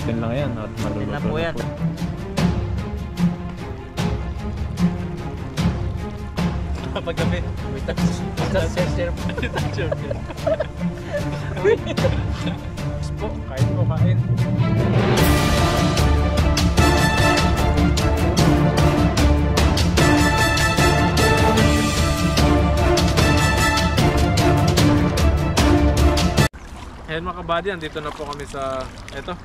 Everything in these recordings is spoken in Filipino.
Papaikutin lang yan at maluluto na po yan. Paggabi. Wait up. Po, kain po, kain. Ayan mga kabady, andito na po kami sa eto.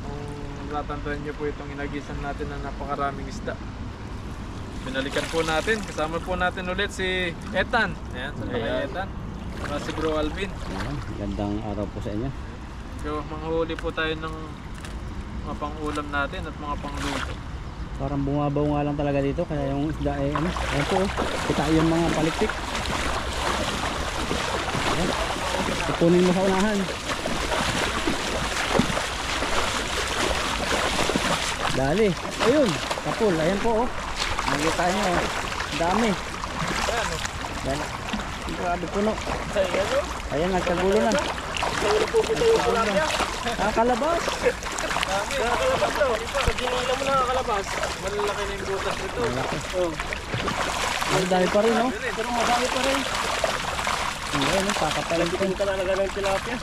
Kung natatandaan nyo po itong inagisan natin na napakaraming isda. Binalikan po natin, kasama po natin ulit si Ethan. Ayan, sa kay Ethan. Saka si Bro Alvin. Ayan, gandang araw po sa inyo. So, manghuli po tayo ng mga pang-ulam natin at mga pang-luto. Parang bungabaw nga lang talaga dito, kaya yung isda ay ano, ayan po, kita yung mga palikpik. Ayan, kukunin mo sa unahan. Dali, ayun, kapul, ayan po oh. Nakita nyo oh, dami. Ayan, grabe puno. Ayan, nagkagulo na. Nakakalabas. Nakakalabas to. Pag ginila mo nakakalabas, malalaki na yung butas nito. Oh. Ang dami pa rin oh. Pero madami pa rin. Ayan, kakapalit ko. Hindi ka talaga ng tilapia.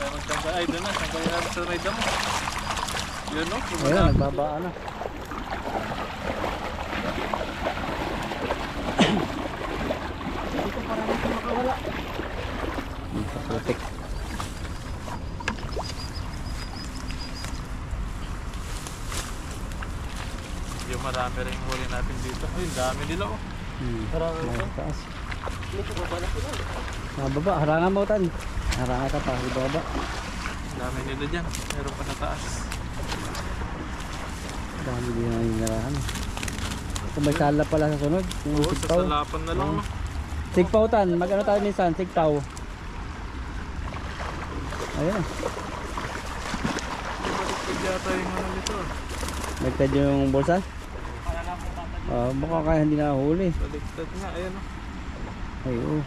Ay, doon na. Sangkay natin sa ride mo. Yun no? Ayan, nagbabaan na. Dito parang ito makawala. Sa putik. Yung marami rin huli natin dito. Ay, dami nila oh. Parang ito. Taas. Dito pa pala sila. Baba, harangan mo tan. Harangan ka pa, baba. Dami nila dyan. Meron pa sa taas. Dami din ang hinarahan. Kung may sala pala sa sunod, yung Oo, sigpaw. sa salapan na lang no. Sigpaw tan, mag-ano tayo minsan, sigpaw. Ayan, Baliktad yata yung ano nito. nagtad yung bulsa. Mukha kaya hindi nakahuli. Baliktad nga, ayan oh. Ay, oo.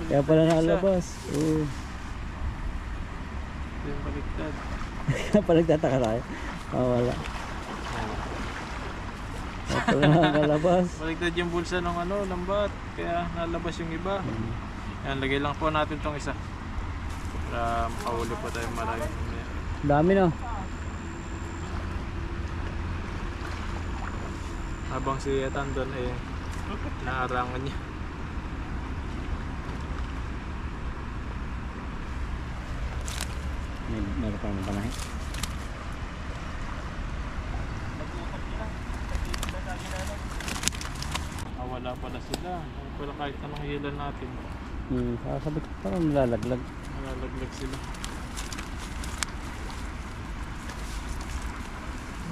Kaya pala nakalabas. Oo. Yung baliktad. Kaya pala nagtataka tayo. Wala. Kaya pala nakalabas. Baliktad yung bulsa ng ano, lambat. Kaya nalabas yung iba. Ayan, lagay lang po natin tong isa. Para makahuli po tayo marami. Dami no. Habang si Ethan doon eh, naarangan niya. Meron pa naman panahe. Wala pala sila. Wala kahit anong hilan natin. Sabi ko parang nalalaglag. Nalalaglag sila.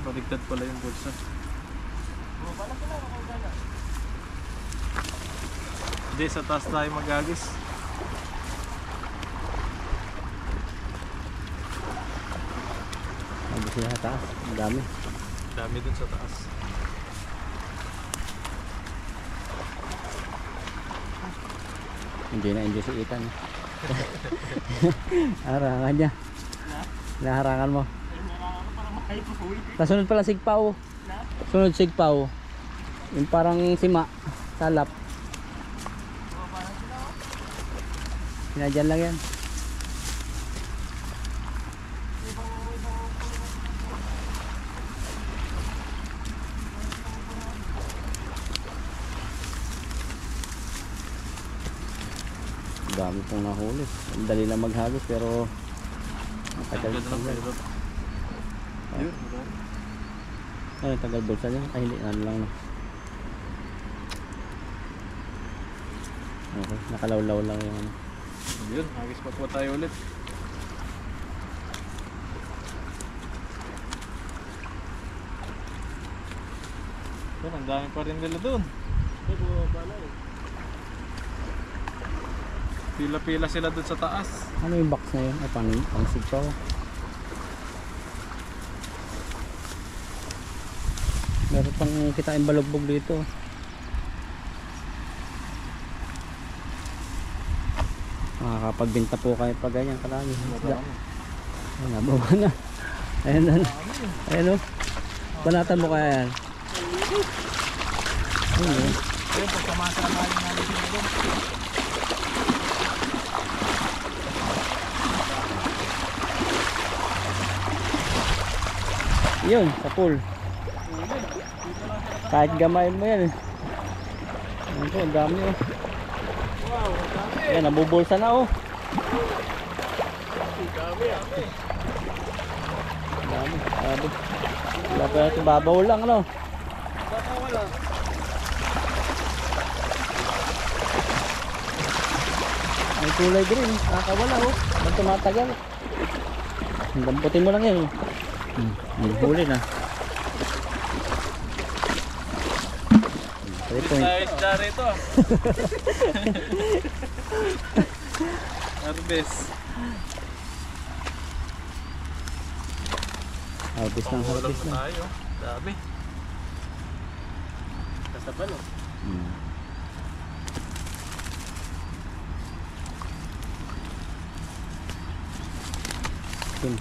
Baliktad pala yung bulsa. Hindi, sa taas tayo magagis. Sabi siya sa taas. Ang dami. Dami dun sa taas. Hindi na enjoy si Ethan. Harangan niya. Naharangan mo. Kasunod pala sigpaw. Sunod sigpaw. Yung parang sima. Salap. Sinadyan lang yan. Dami pong nahuli. Ang dali lang maghagis pero matagal Ganda ng pelo. Yun, ay, tagal bulsa niya. Ay, hindi. Ano lang. Okay, nakalawlaw lang yung ano. yun, hagis pa po tayo ulit. Yun, ang dami pa rin nila dun. Pila-pila sila dun sa taas. Ano yung box na yun? Ay, pang sigpaw. Meron pang kita yung balugbog dito. Makakapagbenta po kayo pag ganyan kalagi. Ay, nabawa na. Ayan na. Ayan o. Panatan mo kaya yan. Ayan o. Ayun, pag sumasamahin namin sila doon. Yun, sa pool. Kahit gamayin mo yan. Ayan po, ang dami o. Wow, ang dami. Ayan, nabubulsa na o. Ang dami ah. Dami, dami. Wala pa natin babaw lang, ano? Baka wala. May kulay green, nakakawala oh. Ba't tumatagal? Damputin mo lang yan. May huli na. 3 point. Dahil dyan rito ah. Harvest. Harvest ng harvest na. tayo. Dami. Kasaban oh. Yun,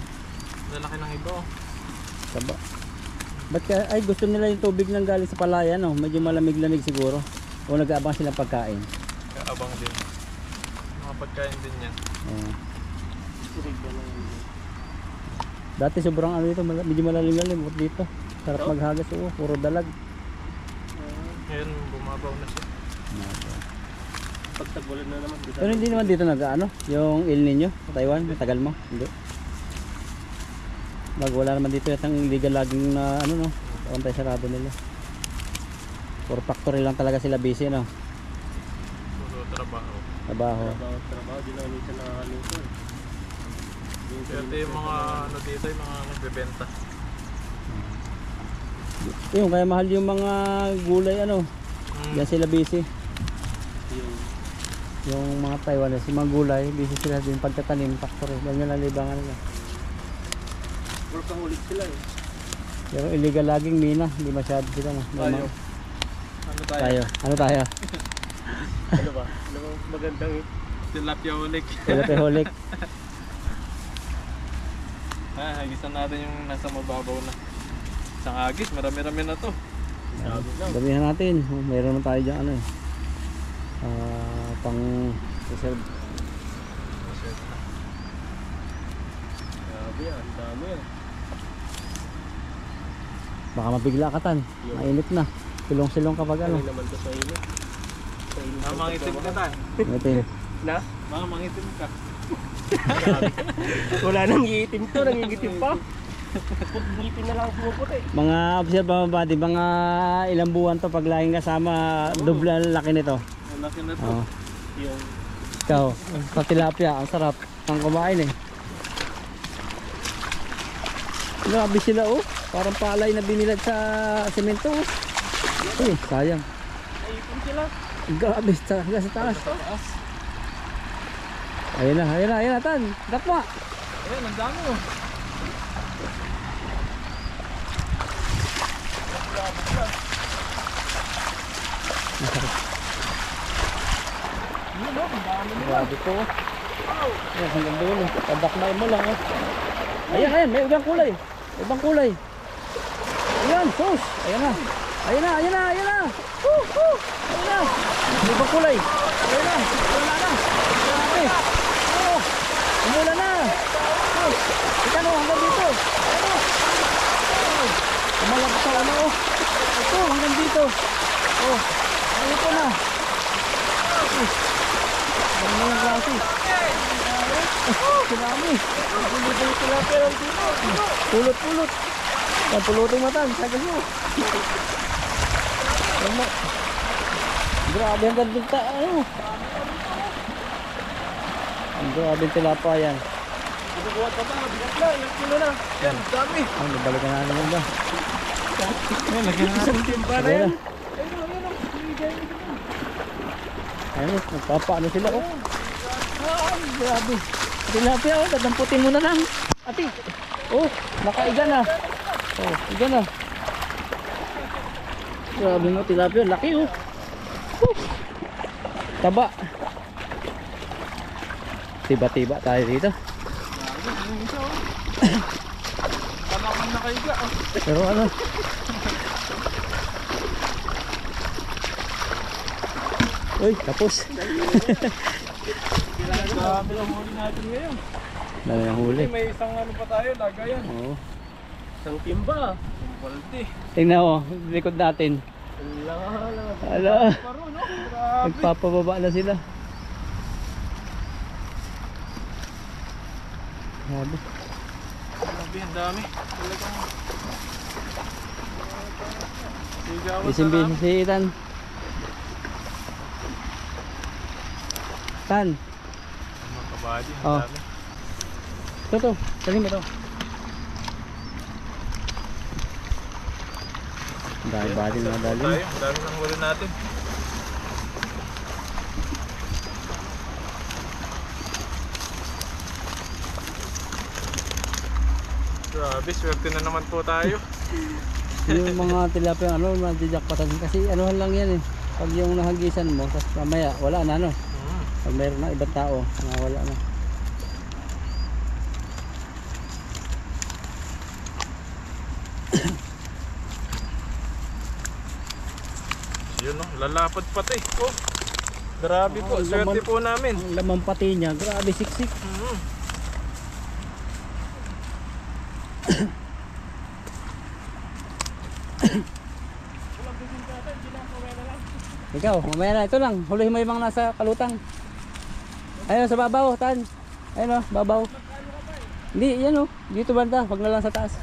Lalaki ng iba oh. taba. Ba't ka, ay gusto nila yung tubig nang galing sa palayan no? Medyo malamig-lamig siguro. O nag-aabang silang pagkain. Kaabang din. Mga pagkain din yan. Dati sobrang ano dito, medyo malalim-lalim dito. Sarap maghagas oo, puro dalag. Ngayon bumabaw na siya. Pagtagulan na naman dito. Pero hindi naman dito nag-ano, yung El Nino sa Taiwan, matagal mo, hindi. Wala naman dito yung illegal laging na ano no, pantay sarado nila. Puro factory lang talaga sila busy no. Puro trabaho. Trabaho. Trabaho, di na minsan nakaluto eh. Ito yung mga ano dito, yung mga nagbebenta. Yung kaya mahal yung mga gulay ano, yan sila busy. Yung mga Taiwanese, yung mga gulay, busy sila din pagtatanim, factory. Yan yung libangan nila. Workaholic sila eh. Pero illegal laging mina, hindi masyado sila no. Tayo. Ano tayo? Tayo. Ano tayo? Ano ba? Ano ba magandang Tilapia ulik. Tilapia-holic. Hagisan natin yung nasa mababaw na. Isang agis, marami-rami na to. Damihan natin. Meron naman tayo dyan ano eh. Pang reserve. grabe yan, ang dami yan. Baka mabigla ka tan. Mainit na. Silong-silong kapag ano. Ano naman to sa inyo? Sa inyo. Mangitim ka tan. Ito Na? Mangitim ka. Wala nang iitim to, nangigitim pa. Ngipin na lang ang pumuputi. mga observe ba di mga ilang buwan to pag laging kasama doble ang laki nito. Ang laki na to. Oo. Yung Ikaw, sa tilapia, ang sarap ang kumain eh. Grabe sila oh. Parang palay na binilad sa semento oh. Uy, sayang. naipon sila. Grabe sa taas. Ayun na tan. Dakma. Ayan, ang dami oh. Grabe po. Ayan, hanggang dulo. Padakmain mo lang. Oh. Ayan, may ibang kulay. Ibang kulay. Ayan, sus. Ayan na. Ayan na. Ayan na. May ibang kulay. Ayan na. Wala na. Grabe. Oh, umula na. Sus. Ika no, hanggang dito. Ayan o. Umalap sa ano. Ito, hanggang dito. Oh, ayun po na. Ano na yung klase? Sinami. Pulot. Yan, pulutin mo tan. Sagas mo. Grabe ang gandang ano. Grabe ang tilapa yan. Bubuhat pa ba? Bigat na, ilang kilo na. Yan, ang dami. Ano, balikan na naman ba? Ayan, lagyan na natin. Isang timba na Sige yan. na. Ayun, nagpapaano sila oh. Ay, grabe. Tilapia oh, dadamputin mo na lang. Ati. Oh, nakaiga na. Oh, iga na. Grabe mo tilapia, laki oh. Woo. Taba. Tiba-tiba tayo dito. nakahiga. Oh. Pero ano? Uy, tapos. Grabe ang huli natin ngayon. Dami ng huli. May isang ano pa tayo, lagayan. Oo. Isang timba. Ang balde. Tingnan mo, likod natin. Ala, Paro, no? Grabe. nagpapababa na sila. Grabe. Grabe, ang dami. Talagang... Sigawan sa Isimbi rami. si Tan. Tan, Mga kabady, ang Oh. dami. ito. Salim ito. Dahil ba din mga dalim. Tayo, ang dami ng huli natin. Grabe, swerte na naman po tayo. Yung mga tilapia ano, matijakpatan kasi anuhan lang yan eh. Pag yung nahagisan mo, tapos mamaya wala na ano. Pag mayroon na ibang tao, wala na. Yun no, lalapad pati. Oh, grabe po, Ang swerte laman- po namin. Ang laman pati niya, grabe siksik. Mhm. Ikaw, mamaya na. Ito lang, hulihin mo yung mga nasa kalutang. Ayun, sa babaw, Tan. Ayun o, babaw. Hindi, yan o. Dito banda, wag na lang sa taas.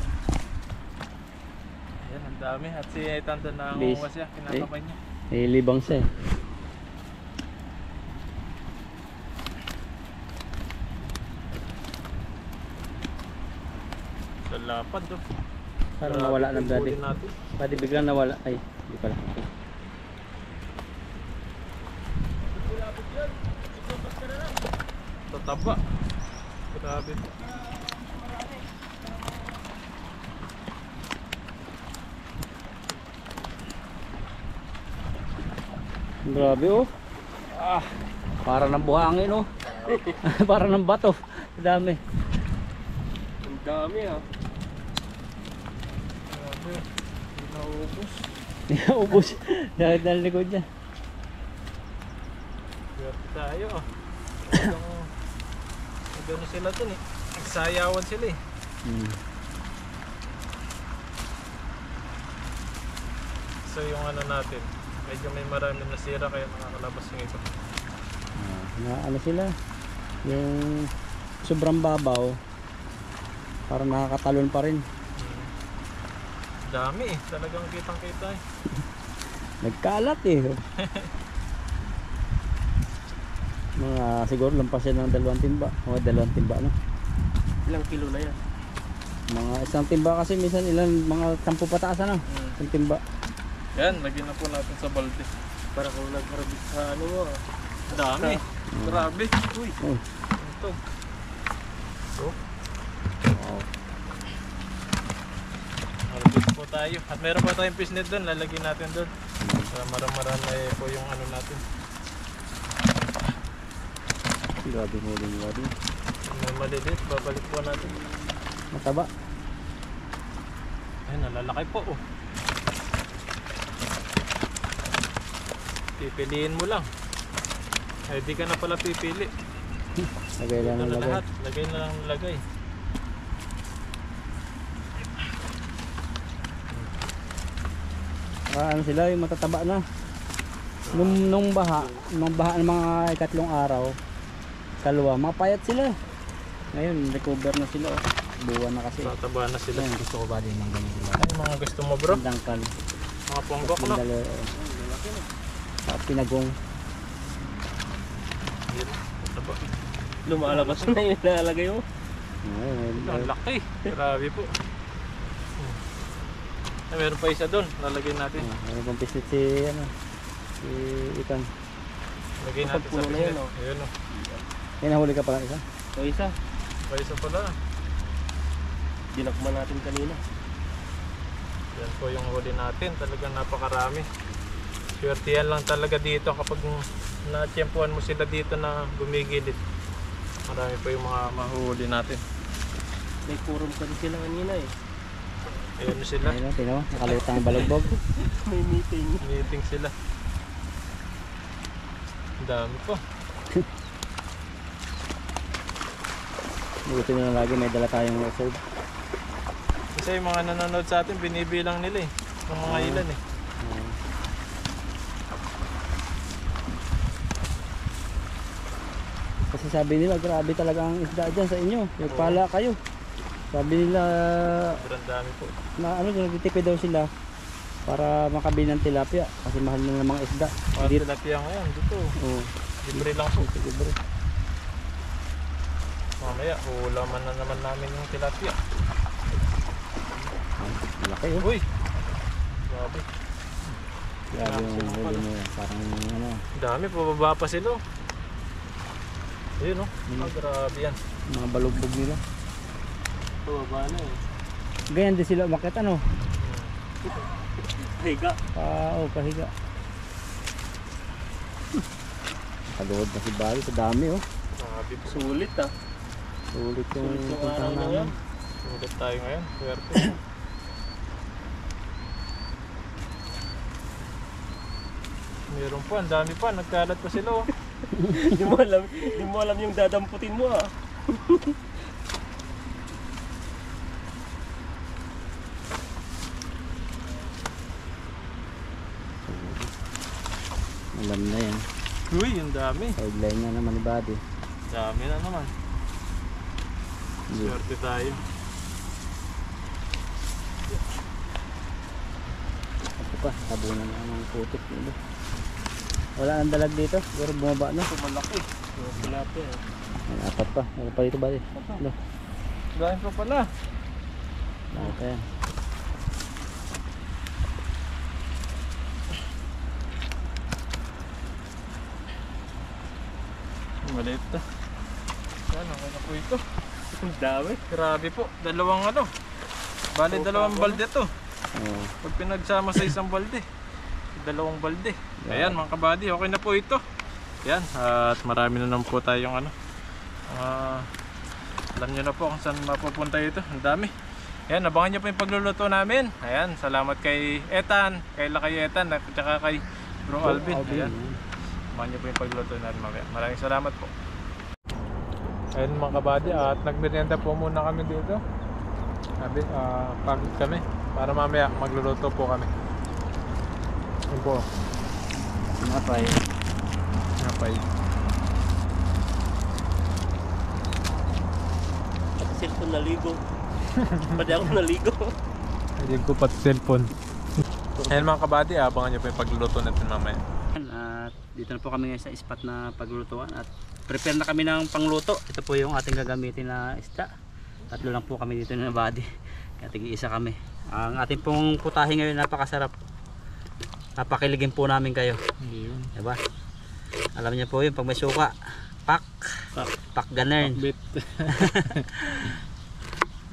Ayan, ang dami. At si Tanda na Bis. ang siya, kinakabay niya. Libang siya eh. Lalapad oh. Parang nawala ng dati. Huli natin. Pwede biglang nawala. Ay, hindi pala. Tataba. Grabe. Grabe oh. Ah, parang ng buhangin oh. Parang ng bato. Dami. Ang dami ah. Grabe. Hindi naubos. Ubus. Dahil na likod niya. Swerte tayo oh. Gano'n sila dun eh. Nagsayawan sila eh. So yung ano natin, medyo may marami nasira kaya nakakalabas yung iba. Na ano sila? Yung sobrang babaw. Parang nakakatalon pa rin. Dami eh, talagang kitang kita eh. Nagkalat eh. Mga siguro lampas yan ng 2 timba. Mga 2 timba no. Ilang kilo na yan? Mga 1 timba kasi minsan ilan mga 10 pataas ano. 1 timba. Yan, lagyan na po natin sa balde. Para kung nag-harvest sa ano mo ah. Dami. Grabe. Uy, Oh. ito. So, Wow. harvest po tayo. At meron pa tayong fish net doon, lalagyan natin doon. Para marami eh po yung ano natin. Grabe mo din grabe. May maliliit, babalik po natin. Mataba. Ayun, nalalaki po oh. Pipiliin mo lang. Ay, di ka na pala pipili. Lagay lang Ito ng na lagay. lahat. Lagay na lang lagay. Ano sila yung matataba na. Nung baha ng mga ikatlong araw, kalwa, mapayat sila. Ngayon, recover na sila. Oh. Buwan na kasi. Tataba na sila. Yan, gusto ko ba din ng ganito lang. Ay, mga gusto mo bro? Dangkal. Mga ponggok no? Pinagong. Yan, tataba. Lumalabas na yung nalalagay mo. Ang laki. Grabe po. Ay, meron pa isa doon. Lalagay natin. Ano pang pisit si si Ikan. Lagay natin sa Puno na pisnit. yan, oh. Ayun oh. Yan, nahuli ka pala isa. O isa, Pa isa pala. dinakman natin kanina. Yan po yung huli natin. Talagang napakarami. Swertihan lang talaga dito kapag na-tiyempuhan mo sila dito na gumigilid. Marami pa yung mga mahuli natin. May kurom kasi sila kanina eh. Ayan sila. Ayun, tinaw, nakalutang ang balagbog. May meeting. Meeting sila. Ang dami pa. Buti na lang lagi may dala tayong reserve. Kasi yung mga nanonood sa atin, binibilang nila eh. Ng mga ilan eh. Kasi sabi nila, grabe talaga ang isda dyan sa inyo. Nagpala kayo. Sabi nila, Sobrang dami po. na ano, nagtitipid daw sila para makabili ng tilapia. Kasi mahal na ng mga isda. Mga Dito. tilapia ngayon, dito. Oo. Libre lang po. Libre. Mamaya, uulaman na naman namin yung tilapia. Malaki oh. Uy! Grabe. Grabe yung huli mo yan. Parang ano, Ang dami, pababa pa sila. Ayun oh. Ah, grabe yan. mga balugbog nila. Baba na eh. Ganyan din sila umakit ano. Higa. Pahiga. Kaluhod na si Bali sa dami oh. Grabe po. Sulit ah. Sulit yung Sulit yung puntahan araw na namin. yan. Sulit tayo ngayon. Swerte. Meron pa, ang dami pa. Nagkalat pa sila oh. Di mo alam yung dadamputin mo ah. Alam na yan. Uy, ang dami. Sideline na naman ni Buddy. Dami na naman. Hindi. Swerte tayo. Ako pa, tabunan na ng putik nila. Wala nang dalag dito. Pero bumaba na. Malaki. Tilapia eh. May apat pa. Meron pa dito Buddy. Ano? Dami pa pala. Bakit pa yan? Maliit to. Yan, okay na po ito. Ang dami. Grabe po. Dalawang ano. Bali, dalawang balde to. Oo. Pag pinagsama sa isang balde. Dalawang balde. Ayan mga kabady, okay na po ito. Yan, at marami na naman po tayong ano. Alam nyo na po kung saan mapupunta ito. Ang dami. Ayan, abangan nyo po yung pagluluto namin. Ayan, salamat kay Ethan, kay Ethan, at saka kay Bro Alvin. Ayan, abangan nyo po yung pagluluto natin mamaya. Maraming salamat po. Ayan mga kabady, at nagmerienda po muna kami dito. Sabi, pagod kami para mamaya magluluto po kami. Yun po. Napay. Napay. At cellphone naligo. Pwede ako naligo. Hindi ko pati cellphone. Ayan mga kabady, abangan nyo po yung pagluluto natin mamaya. At dito na po kami ngayon sa spot na paglulutuan. At prepare na kami ng pangluto. Ito po yung ating gagamitin na isda. Tatlo lang po kami dito na Buddy. Kaya tig-isa kami. Ang ating pong putahe ngayon napakasarap. Napakiligin po namin kayo. Ayun. Diba? Alam niyo po yun, pag may suka, pak ganern. Bit.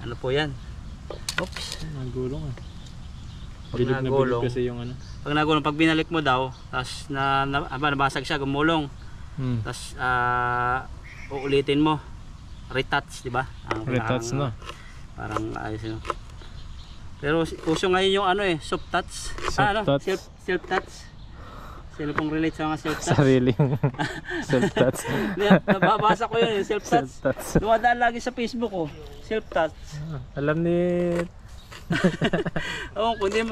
Ano po yan? Oops. Nagulong ah. Pag Bilog na nagulong, bilog kasi yung ano. pag nagulong, pag binalik mo daw, tapos nabasag siya, gumulong, tapos uulitin mo, retouch, di ba? Retouch no. Parang ayos yun. Pero uso ngayon yung ano eh, soft touch. Soft touch. Self touch. Sino pong relate sa mga self touch? Sariling self-touch. Nababasa ko yun, self touch. Self-touch. Dumadaan lagi sa Facebook ko, self touch. Alam ni... Oo, kundi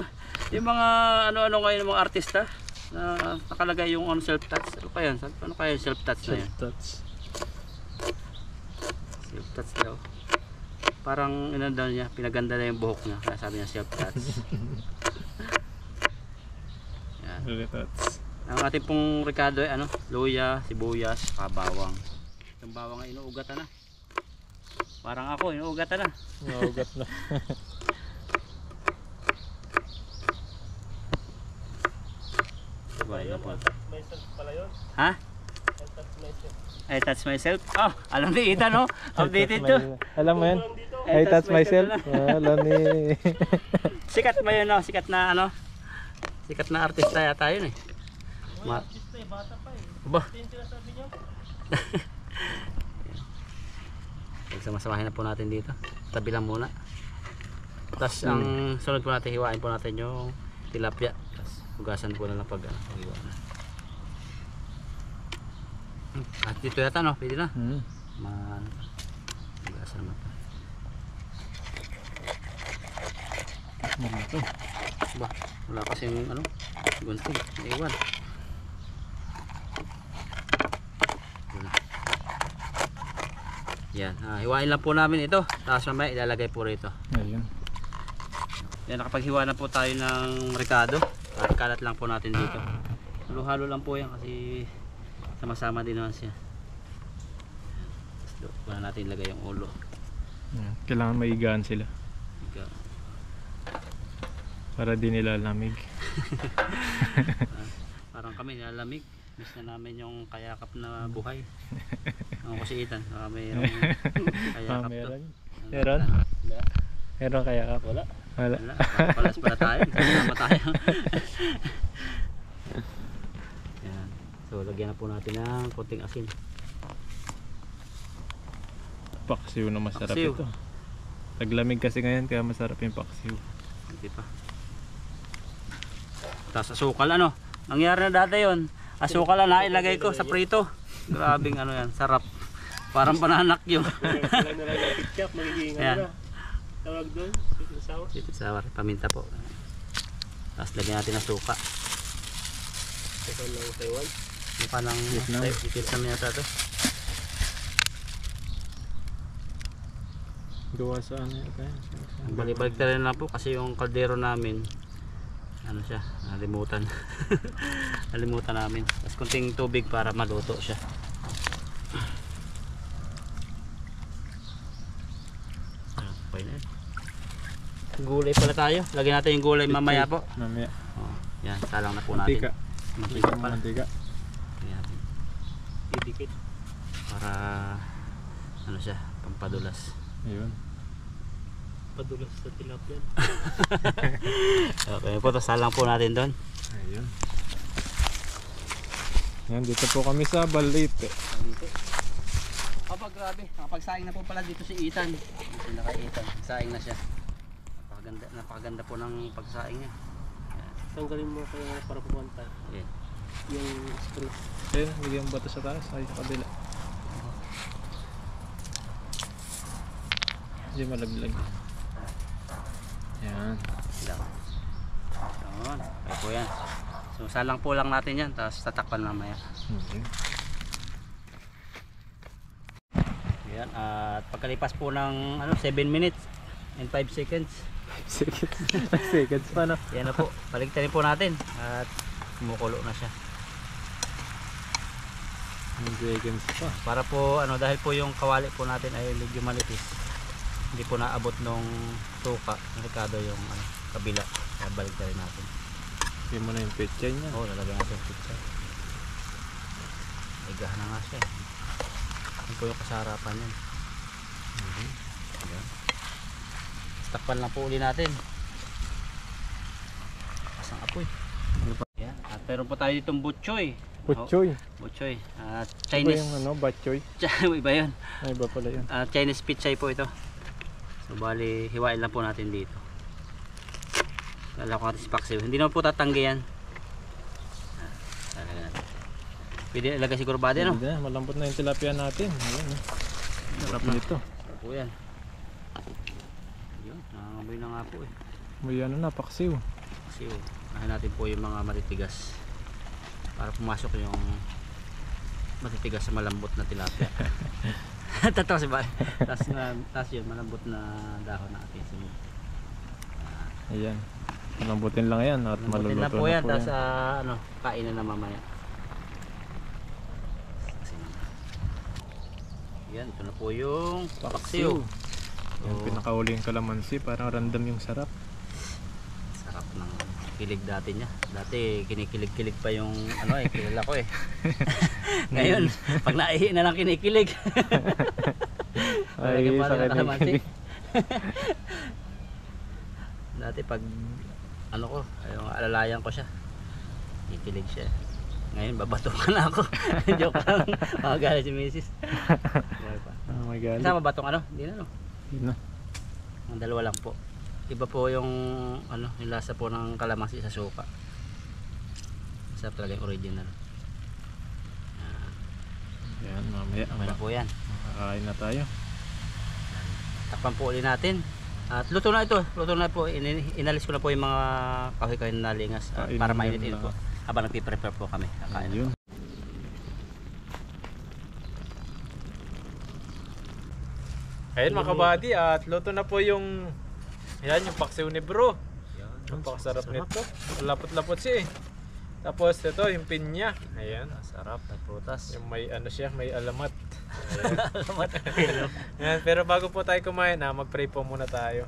yung mga ano-ano ngayon ng mga artista na nakalagay yung on self touch. Ano kaya? Ano kaya yung self touch na yun? Self-touch. Self touch daw. Parang inanda niya, pinaganda na yung buhok niya. Kaya sabi niya self touch. Yan. Retouch. Ang ating pong Ricardo ay ano, luya, sibuyas, bawang. Yung bawang ay inuugatan na. Parang ako, inuugatan na. Naugat na. Myself pala yun. Ha? I touch myself. Oh, alam ni Ethan no? Updated to. Alam mo yan? I I touch myself. Alam ni... Sikat ba yun no? Sikat na ano? Sikat na artista yata yun eh. Artista eh, bata pa eh. Ba? Ito yung sinasabi niyo. Pagsamasamahin na po natin dito. Tabi lang muna. Tapos ang sunod po natin, hiwain po natin yung tilapia. Tapos hugasan po na lang pag hiwa na. At dito yata no, pwede na. Hugasan naman. Malaki. Ba, wala kasing gunting, iwan. Yan, hiwain lang po namin ito. Tapos mamaya ilalagay po rito. Ayun. Yan, nakapaghiwa na po tayo ng ricado. At kalat lang po natin dito. Halo-halo lang po yan kasi sama-sama din naman siya. Tapos doon natin ilagay yung ulo. Kailangan maigaan sila. Para di nila lamig. Parang kami nilalamig. Miss na namin yung kayakap na buhay. Ang kusiitan. Mayroong kayakap to. Meron? Meron kayakap? Wala. Wala. Palas pala tayo. Kasama tayo. Yan. So lagyan na po natin ng konting asin. Paksiw na masarap Paksiw. ito. Taglamig kasi ngayon kaya masarap yung paksiw. Hindi pa. Tapos asukal nangyari na dati yon. Asukal na nailagay ko sa prito. Grabing yan, sarap. Parang bananak yung. Wala na lang yung ketchup, magiging Ayan. tawag doon, sweet and sour. Sweet and sour, paminta po. Tapos lagyan natin ng suka. Ito lang Taiwan. Mukha ng Vietnam. Vietnam yata ito. Gawa sa ano yun? Balik-balik na rin lang po kasi yung kaldero namin siya, nalimutan. Nalimutan namin. Tapos kunting tubig para maluto siya. Okay na. Gulay pala tayo. Lagyan natin yung gulay mamaya po. Mamaya. Yan, salang na po natin. Mantika. Mantika pala. Mantika. Lagyan natin. Didikit. Para siya, pampadulas. Ayun. Padulas sa tilapia. Okay po, tapos salang po natin doon. Ayun. Yan, dito po kami sa Balite. Grabe, nakapagsaing na po pala dito si Ethan. Dito na kay Ethan, saing na siya. Napakaganda po ng pagsaing niya. Tanggalin mo kaya para pumunta. Yan. Yung screw. Ayun, bigyan bato sa taas. Ay, sa kabila. Hindi malaglag. Yan. Yan. Okay po yan. So salang po lang natin yan, tapos tatakpan mamaya. Okay. Yan, at pagkalipas po ng 7 minutes and 5 seconds. 5 seconds. 5 seconds pa no? Yan na po, baliktarin po natin at kumukulo na siya. 5 seconds pa. Para po dahil po yung kawali po natin ay medyo malipis. Hindi po naabot nung suka, delikado yung kabila. Kaya baliktarin natin. Hindi mo na yung petsa niya. Oo, lalagyan natin yung pizza. Igah na nga siya. Yan po yung kasarapan yan. Ayan. Takpan lang po uli natin. Pasang apoy. Ayan. At meron po tayo ditong butchoy. Butchoy. Butchoy. Chinese. Chinese. Iba yung batchoy. Iba yun. Ay, iba pala yun. Chinese pichay po ito. So bali, hiwain lang po natin dito. Kala ko natin si paksiw. Hindi naman po tatanggi yan. Talaga natin. Pwede ilagay siguro ba din, Hindi na, malambot na yung tilapia natin. Ayan, sarap nito. Sarap po yan. Yun, nangangamoy na nga po eh. May paksiw. Kasi natin po yung mga matitigas. Para pumasok yung matitigas sa malambot na tilapia. Tatawa si ba? Tapos yun, malambot na dahon na ating sunod. Ayan. Malambutin lang yan at Malutin maluluto na po yan. Tapos yan. kain na mamaya. Yan, ito na po yung paksiw. Yan, pinakauling kalamansi. Parang random yung sarap. Sarap ng kilig dati niya. Dati kinikilig-kilig pa yung kilala ko eh. Ngayon, pag naihi na lang kinikilig. Ay, Talaga sa parang kalamansi. kinikilig. Dati pag yung alalayan ko siya, kikilig siya. Ngayon babatukan na ako. Joke lang. Magalit si Mrs. Oh my God. Kasama batong hindi na Yun na. Ang dalawa lang po. Iba po yung ano, yung lasa po ng kalamansi sa suka. Sarap talaga yung original. Yan, mamaya. Okay na po yan. Kakain na tayo. Takpan po ulit natin. At luto na ito. Luto na po. Inalis ko na po yung mga kahoy-kahoy na nalingas para mainit-init po. Habang nagpiprepare po kami. Kakain na Ayun. po. Ayun mga kabady, at luto na po yung yung paksiw ni bro. Napakasarap nito. Lapot-lapot siya eh. Tapos ito yung pinya. Ayan. Sarap na prutas. Yung may ano siya, may alamat. Ayan, pero bago po tayo kumain, mag-pray po muna tayo.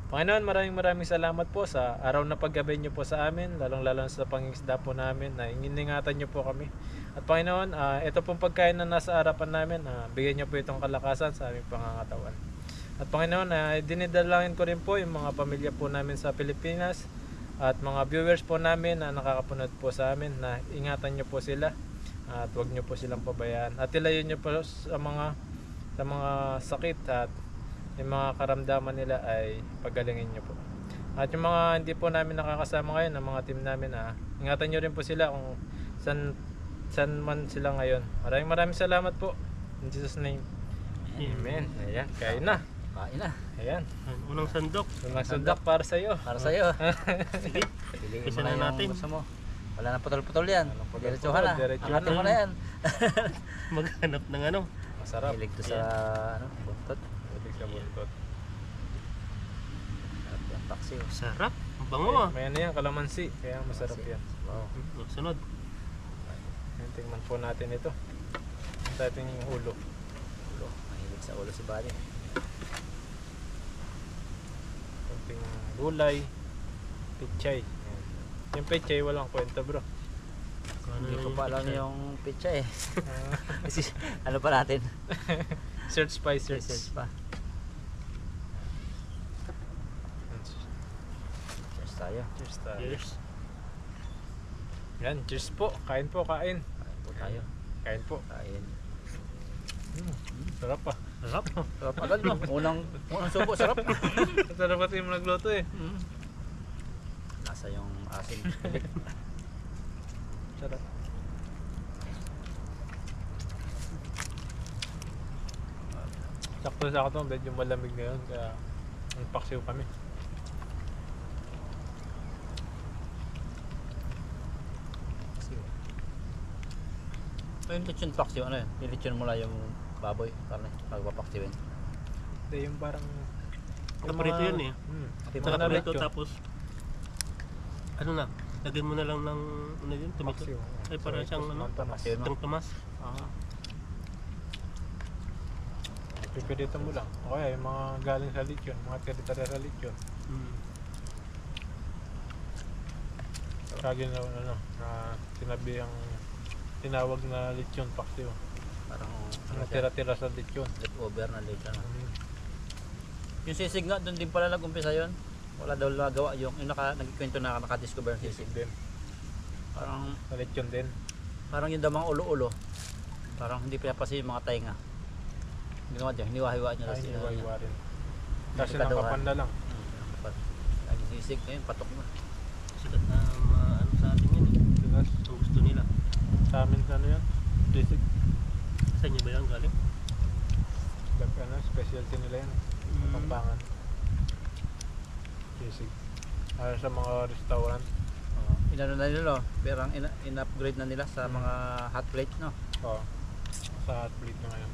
Panginoon, maraming salamat po sa araw na paggabay niyo po sa amin, lalong-lalo sa pangingisda po namin, na iningatan niyo po kami. At Panginoon, ito pong pagkain na nasa harapan namin, bigyan niyo po itong kalakasan sa aming pangangatawan. At Panginoon, dinidalangin ko rin po yung mga pamilya po namin sa Pilipinas at mga viewers po namin na nakakapunod po sa amin, na ingatan niyo po sila at huwag niyo po silang pabayaan. At ilayin niyo po sa mga sakit, at yung mga karamdaman nila ay pagalingin niyo po. At yung mga hindi po namin nakakasama ngayon, ang mga team namin, ingatan niyo rin po sila kung saan man sila ngayon. Maraming salamat po. In Jesus name. Amen. Ayan, kain na. Kain na. Ayan. Unang sandok. Unang sundak para sa iyo. Para sa iyo. Sige. Piliin Isa mo na na yung natin. gusto mo. Wala na putol-putol yan. Walang putol-putol, Diretsuhan na. diretsuhan Angatin mo na. na yan. Maghanap ng ano. Masarap. Hilig to sa ano, buntot. Hilig sa buntot. Sarap yung paksiw. Sarap. Ang bango ah. May ano yan, kalamansi. Kaya masarap yan. Wow. Sunod. Ayan, tingnan po natin ito. Ang dating yung ulo. Ulo. Mahilig sa ulo si Buddy. Konting gulay. Pichay. Ayan. Yung pichay walang kwenta bro. Hindi ko pa alam yung pizza eh. Ah, Kasi ano pa natin? search pa, search. Research pa. Cheers tayo. Cheers tayo. Cheers. Yan, cheers po. Kain po, kain. Kain po tayo. Kain po. Kain. Sarap pa. Sarap. Sarap agad no? Unang subo, sarap. Sarap pati yung nagluto eh. Nasa yung asin. Sarap. Sakto medyo malamig ngayon, kaya nagpaksiw kami. Yung lechon paksiw, ano yun? Nilechon mo lang yung baboy, karne, pagpapaksiwin. Hindi, yung parang... Kaprito yun eh. Tipo Mga na Nakaprito lechon. tapos ano na, lagyan mo na lang ng ano yun, tomato. Paksiw. Ay para siyang ano, paksiwin mo. itong tamas. Pipilitan mo lang. O kaya yung mga galing sa lechon, mga teritorya sa lechon. Kagin na ano, na sinabi ang tinawag na lechon paksiw. Parang Mga tira-tira sa lechon. leftover na lechon. Yung sisig nga, doon din pala nag-umpisa yun. Wala daw nagawa yung nagkikwento na nakadiscover ng Sisig sisig. din. Parang Sa lechon din. yung daw mga ulo-ulo. Parang hindi pinapasi yung mga tainga. Ginawa dyan, hiniwa-hiwa nyo Ay, sila. hiwa-hiwa rin. Kasi Kaduhan. nakapan na lang. Lagi sisig ngayon, patok na. Sikat na ano sa atin yun eh. Tigas. Ang gusto nila. Sa amin ano yan? Sisig. Saan nyo ba yan galing? Ano, specialty nila yan. Pampangan. Sisig. Para sa mga restaurant. Inano na nila, no? Pero in-upgrade na nila sa mga hot plate, no? Oo. Sa hot plate na ngayon.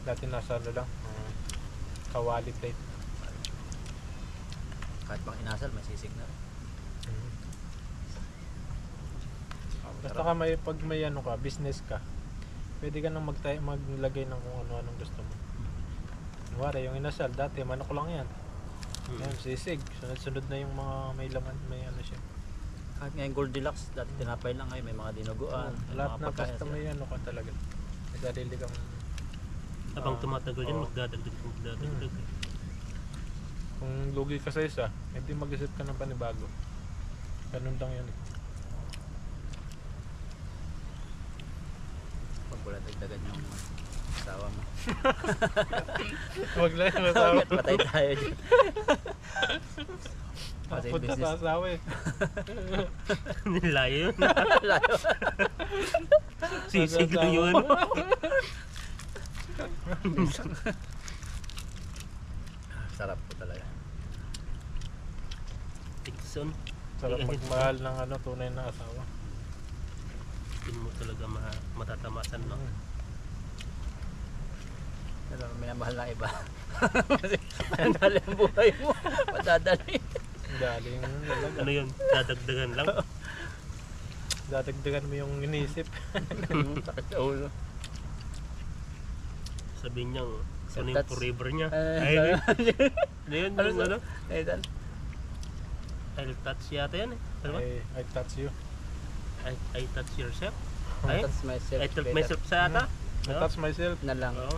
Dati nasa ano lang, kawali plate. Kahit pang inasal, may sisig na. Basta ka pag may ano ka, business ka, pwede ka nang maglagay ng kung ano-anong gusto mo. Kunwari, yung inasal, dati manok lang yan. Yan, sisig. Sunod-sunod na yung mga may laman, may ano siya. Kahit ngayon Goldilocks, dati tinapay lang ngayon, may mga dinuguan. may Lahat mga na pagkain basta sila. may ano ka talaga. May sarili kang... Habang tumatagal yan, oo. magdadagdag. Kung lugi ka sa isa, hindi mag-isip ka ng panibago. Ganun lang yan. Pag wala dagdagan yung asawa mo. Huwag lang yung asawa. Patay tayo dyan. Patay Punta business. sa asawa eh. Nilayo yun. Layo. Sisig lang yun. Sarap po talaga. Tikson. Sarap magmahal ng ano, tunay na asawa. Hindi mo talaga matatamasan, no? Pero minamahal ng iba. Kasi madadali ang buhay mo. Madadali. Galing talaga. Ano yun? Dadagdagan lang. Dadagdagan mo yung inisip. Sakit sa ulo. Sabihin niya, ano yung That's- forever niya. Ay, Ano yun? Ano Yung sa- ano? Nathan. I'll touch yata yan eh. Ano ba? I touch you. I touch yourself? I Ay? touch myself. I touch better. myself sa ata? I touch myself. Na lang. Oo.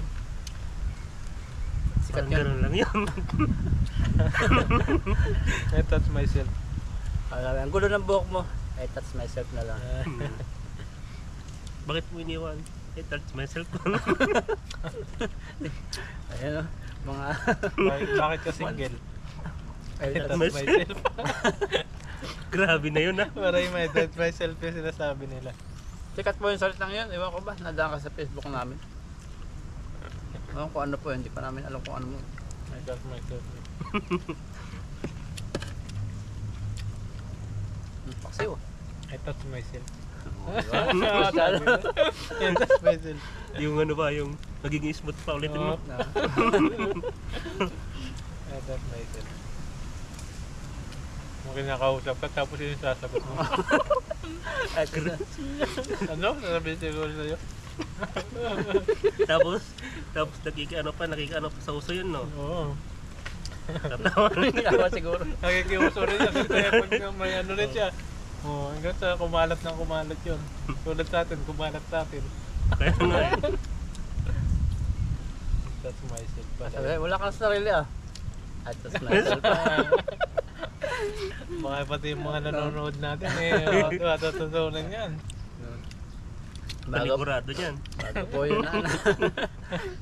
Sikat Parang yun. ganun lang yun. I touch myself. Ang gulo ng buhok mo. I touch myself na lang. Bakit mo iniwan? I touch myself. Ayan o. Mga... Bakit ka single? I I touch touch myself. myself. Grabe na yun ah. Para yung I touch myself yung sinasabi nila. Sikat po yung salitang yun. Ewan ko ba? Nadaan ka sa Facebook namin. Ewan ko ano po yun. Hindi pa namin alam kung ano mo. I touch myself. Paksiw. I touch myself. Diba? I touch myself. Yung ano ba, yung nagiging smooth pa ulitin mo. Oo. I touch myself. Kung kinakausap ka tapos yung sasagot mo. Ano? Sasabihin siguro sa'yo? tapos nakikano pa sa uso yun, no? Oo. Tatawa rin. Ako siguro. Nakikiuso rin yan. Kaya pag may ano rin siya. Oo, hanggang sa kumalat ng kumalat yun. Tulad sa atin, kumalat sa atin. Kaya nga eh. That's myself pala. Sabi, wala kang sarili ah. I touch myself. Baka pati yung mga nanonood natin eh. Matututunan yan. Bago, Panigurado dyan. bago po yun na ano.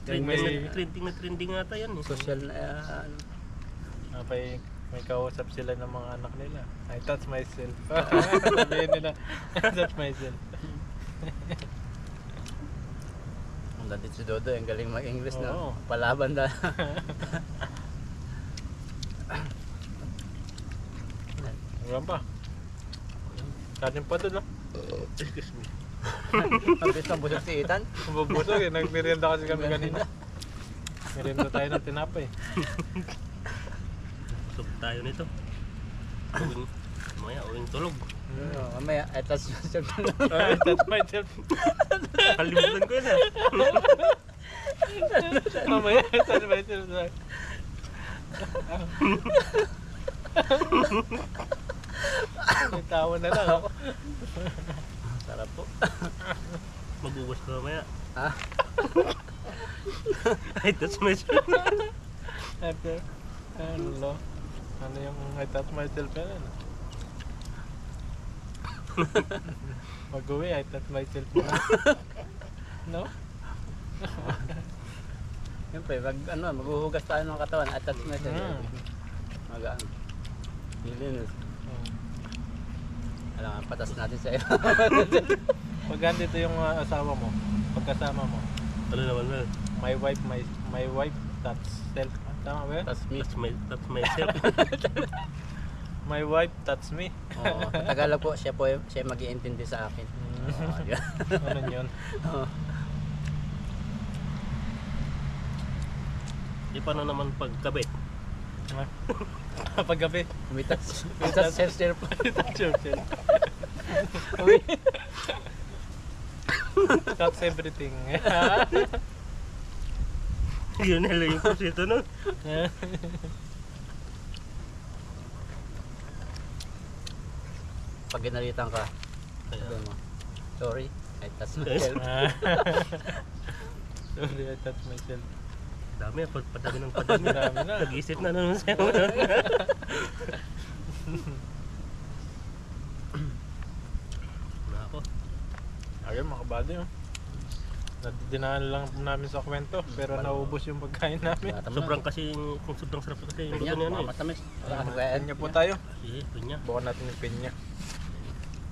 Trending na trending ata yan eh. Social na ano. May kausap sila ng mga anak nila. I touch myself. Sabihin nila, I touch myself. Ang dadit si Dodo, ang galing mag-English na. Oo. Palaban na. Hanggang pa. Kanin pa doon ah. Excuse me. Ang bilis ng busog si Ethan. Bubusog eh. Nagmerienda kasi kami kanina. Merienda tayo ng tinapay. Busog tayo nito. Uwing tulog. Mamaya, I touch myself na lang. I touch myself. Kalimutan ko yun ah. Mamaya, I touch myself. May tawa na lang ako. Sarap po. Magugas ka mamaya. Ha? I touch myself. After, ano yung I touch myself yan ano? Mag-uwi, I touch myself na. No? Siyempre, maghuhugas tayo ng katawan. I touch myself. Mm. Magaan. Nilinis. Alam nga, patas natin sa iyo. Pag andito yung asawa mo, pagkasama mo, Ano naman na? my wife touch self. Tama ba yun? Touch me. Touch myself. My wife touch me. Oo, sa Tagalog po, siya mag-iintindi sa akin. Oo, yan. Ano yun? Oo. Di paano naman pagkabit? Pag gabi, May touch self-serve. touch yourself. Uy. Touch everything. Yun nila yung prosito nun. Pag ginalitan ka, sabi mo, sorry, I touch myself. Sorry, I touch myself. Dami ah, padami ng padami. Dami na. Nag-isip na naman sa'yo. Na ako. Ayun, mga kabady oh. Dinaan lang namin sa kwento, pero naubos yung pagkain namin. Sobrang kasi, kung sobrang sarap kasi yung Pinya, luto niya na eh. matamis. Pinya po tayo. Sige, pinya. Bukan natin yung pinya.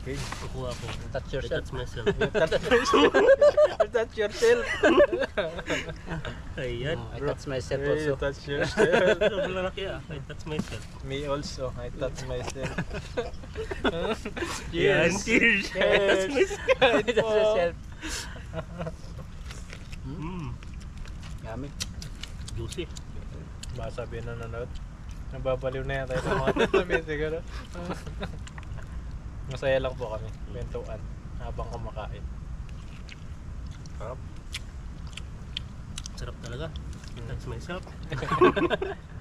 Okay. Kukuha ko. Touch I yourself. touch myself. Touch yourself. Ayan. I touch myself Hey, also. touch yourself. Sobrang laki ah. I touch myself. Me also. I touch myself. Yan, Cheers. cheers. Cheers. I touch yourself. Yummy. Juicy. Baka sabihin na nanonood. Nababaliw na yan tayo sa mga tabi siguro. Masaya lang po kami. Bentuan. Habang kumakain. Sarap. Sarap talaga. I touch myself.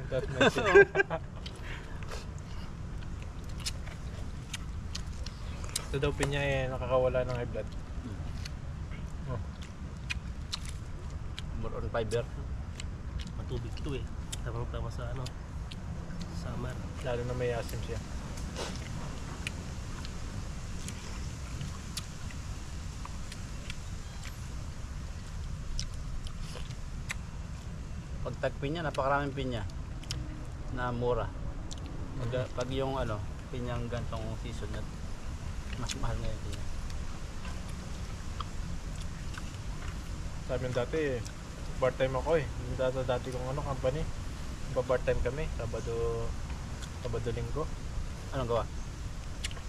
Touch myself. Ito daw pinya eh, nakakawala ng high blood. Oh. More on fiber. Matubig to eh. Tamang-tama sa ano. Summer. Lalo na may asim siya. Pag tag pinya, napakaraming pinya na mura. Pag yung ano, pinyang gantong season na mas mahal ngayon pinya. Sabi yung dati, part-time ako eh. Yung dati kong ano, company. Part-time kami, Sabado Linggo. Anong gawa?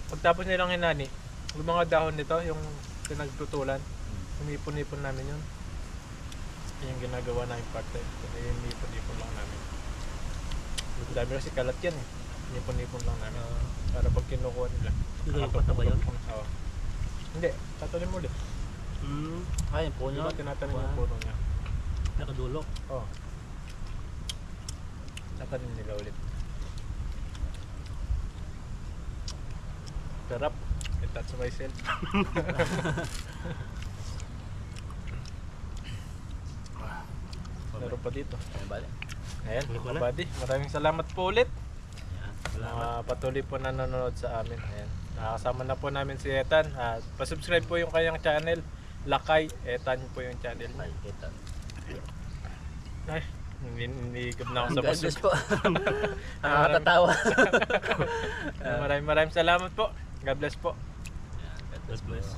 Pagtapos nilang hinani, yung mga dahon nito, yung pinagtutulan, umipon-ipon namin yun. Yan yung ginagawa namin part-time. Umipon-ipon lang namin. Dami kasi kalat yan eh. Umipon-ipon lang namin. Para pag kinukuha nila. Ganun pa ba yun? Oo. Hindi, tatanim mo ulit. Ay, yung puno. Diba tinatanim yung puno niya? Nakadulo. Oo. Tatanim nila ulit. Sarap. I touch myself. Meron pa dito. Ayun, bali. Ayan, Ulit mga wala. buddy. Maraming salamat po ulit. Yan. Salamat. Patuloy po na nanonood sa amin. Ayan. Nakakasama na po namin si Ethan. Pa-subscribe po yung kanyang channel. Lakay. Ethan po yung channel. Ay, kita. Ay, hinihigab na ako sa God bless basok. po. Nakakatawa. Maraming salamat po. God bless po. Yan, God God bless.